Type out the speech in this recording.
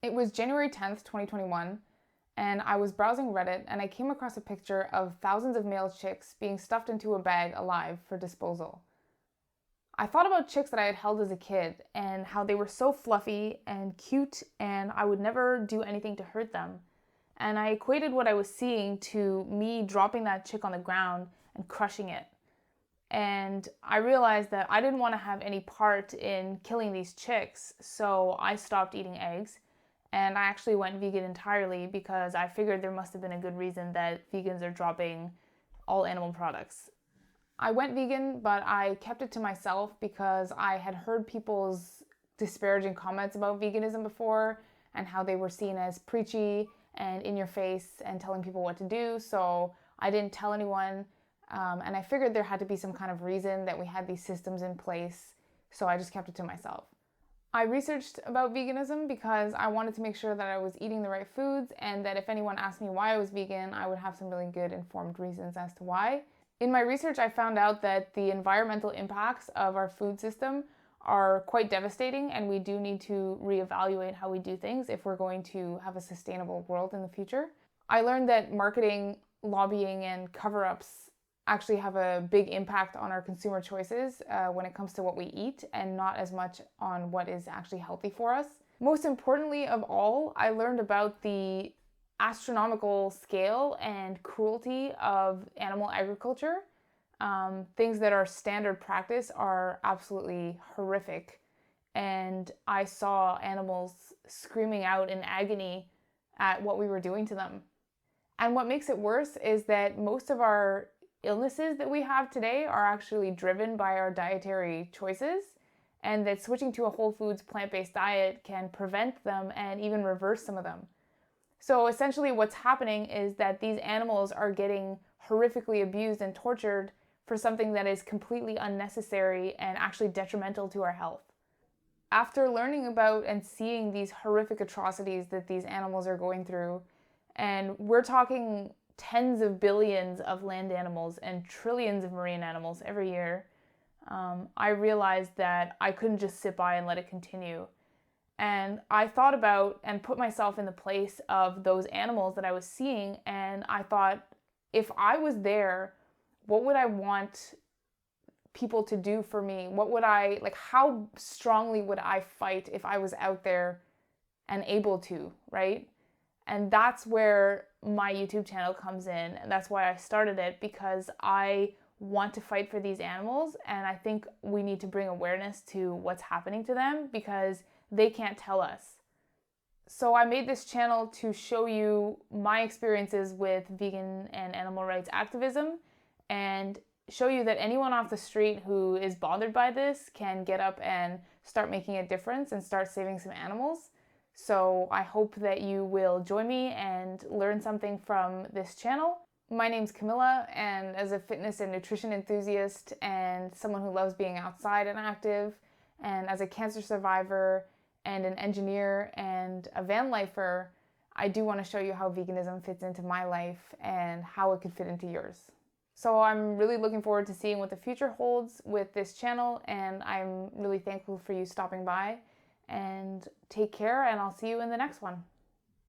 It was January 10th, 2021, and I was browsing Reddit and I came across a picture of thousands of male chicks being stuffed into a bag alive for disposal. I thought about chicks that I had held as a kid and how they were so fluffy and cute and I would never do anything to hurt them. And I equated what I was seeing to me dropping that chick on the ground and crushing it. And I realized that I didn't want to have any part in killing these chicks, so I stopped eating eggs. And I actually went vegan entirely because I figured there must have been a good reason that vegans are dropping all animal products. I went vegan, but I kept it to myself because I had heard people's disparaging comments about veganism before and how they were seen as preachy and in your face and telling people what to do. So I didn't tell anyone. And I figured there had to be some kind of reason that we had these systems in place. So I just kept it to myself. I researched about veganism because I wanted to make sure that I was eating the right foods and that if anyone asked me why I was vegan, I would have some really good informed reasons as to why. In my research, I found out that the environmental impacts of our food system are quite devastating, and we do need to reevaluate how we do things if we're going to have a sustainable world in the future. I learned that marketing, lobbying, and cover-ups actually have a big impact on our consumer choices when it comes to what we eat and not as much on what is actually healthy for us. Most importantly of all, I learned about the astronomical scale and cruelty of animal agriculture. Things that are standard practice are absolutely horrific. And I saw animals screaming out in agony at what we were doing to them. And what makes it worse is that most of our illnesses that we have today are actually driven by our dietary choices, and that switching to a whole foods plant-based diet can prevent them and even reverse some of them. So essentially what's happening is that these animals are getting horrifically abused and tortured for something that is completely unnecessary and actually detrimental to our health. After learning about and seeing these horrific atrocities that these animals are going through, and we're talking tens of billions of land animals and trillions of marine animals every year, I realized that I couldn't just sit by and let it continue. And I thought about and put myself in the place of those animals that I was seeing, and I thought, if I was there, what would I want people to do for me? How strongly would I fight if I was out there and able to, right? And that's where my YouTube channel comes in. And that's why I started it, because I want to fight for these animals. And I think we need to bring awareness to what's happening to them because they can't tell us. So I made this channel to show you my experiences with vegan and animal rights activism and show you that anyone off the street who is bothered by this can get up and start making a difference and start saving some animals. So I hope that you will join me and learn something from this channel. My name's Camilla, and as a fitness and nutrition enthusiast and someone who loves being outside and active, and as a cancer survivor and an engineer and a van lifer, I do want to show you how veganism fits into my life and how it could fit into yours. So I'm really looking forward to seeing what the future holds with this channel, and I'm really thankful for you stopping by. And take care, and I'll see you in the next one.